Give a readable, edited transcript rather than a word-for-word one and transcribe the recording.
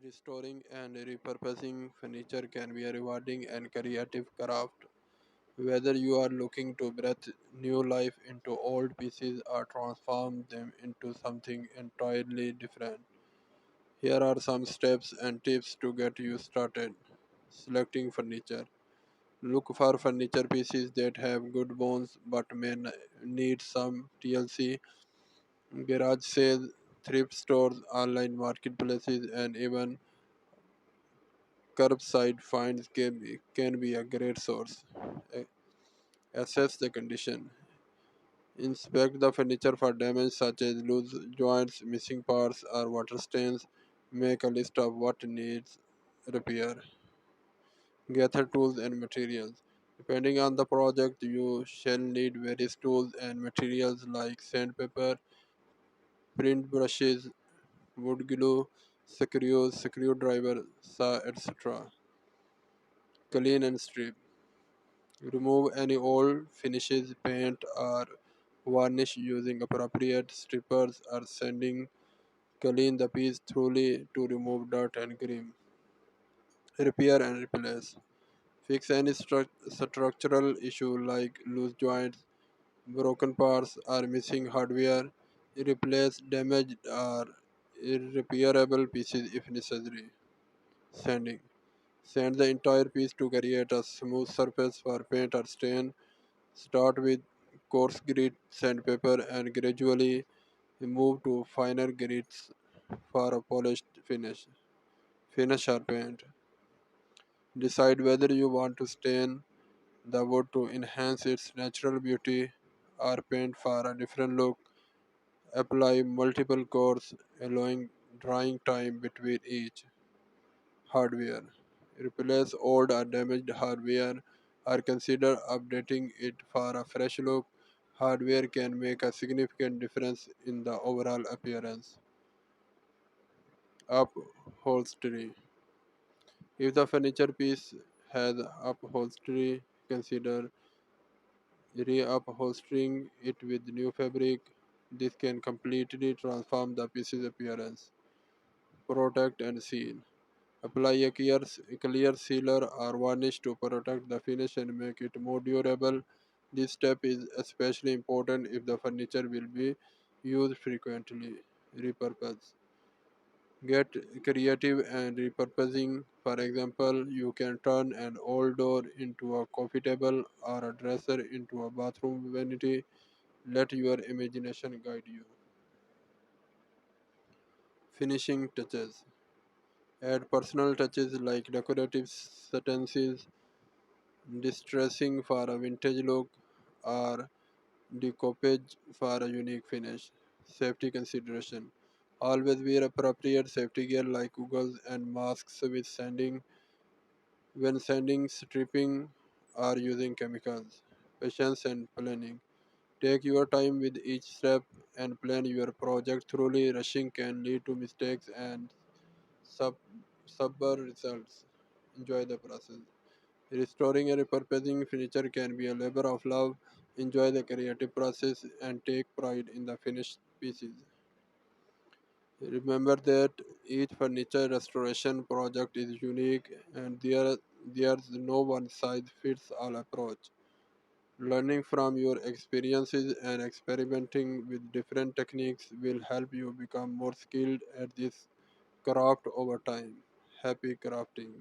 Restoring and repurposing furniture can be a rewarding and creative craft. Whether you are looking to breathe new life into old pieces or transform them into something entirely different, here are some steps and tips to get you started. Selecting furniture. Look for furniture pieces that have good bones but need some TLC. Garage sales, thrift stores, online marketplaces, and even curbside finds can be a great source. A- Assess the condition. Inspect the furniture for damage such as loose joints, missing parts, or water stains. Make a list of what needs repair. Gather tools and materials. Depending on the project, you shall need various tools and materials like sandpaper, print brushes, wood glue, screws, screwdriver, saw, etc. Clean and strip. Remove any old finishes, paint, or varnish using appropriate strippers or sanding. Clean the piece thoroughly to remove dirt and grime. Repair and replace. Fix any structural issue like loose joints, broken parts, or missing hardware. Replace damaged or irreparable pieces if necessary. Sanding. Sand the entire piece to create a smooth surface for paint or stain. Start with coarse grit sandpaper and gradually move to finer grits for a polished finish. Finish or paint. Decide whether you want to stain the wood to enhance its natural beauty or paint for a different look. Apply multiple coats, allowing drying time between each. Hardware. Replace old or damaged hardware or consider updating it for a fresh look. Hardware can make a significant difference in the overall appearance. Upholstery. If the furniture piece has upholstery, consider reupholstering it with new fabric. This can completely transform the piece's appearance. Protect and seal. Apply a clear sealer or varnish to protect the finish and make it more durable. This step is especially important if the furniture will be used frequently. Repurpose. Get creative and repurposing. For example, you can turn an old door into a coffee table or a dresser into a bathroom vanity. Let your imagination guide you. Finishing touches. Add personal touches like decorative sentences, distressing for a vintage look, or decoupage for a unique finish. Safety consideration. Always wear appropriate safety gear like goggles and masks with sanding when sanding, stripping, or using chemicals. Patience and planning. Take your time with each step and plan your project thoroughly. Rushing can lead to mistakes and sub subpar results. Enjoy the process. Restoring and repurposing furniture can be a labor of love. Enjoy the creative process and take pride in the finished pieces. Remember that each furniture restoration project is unique and there's no one size fits all approach. Learning from your experiences and experimenting with different techniques will help you become more skilled at this craft over time. Happy crafting.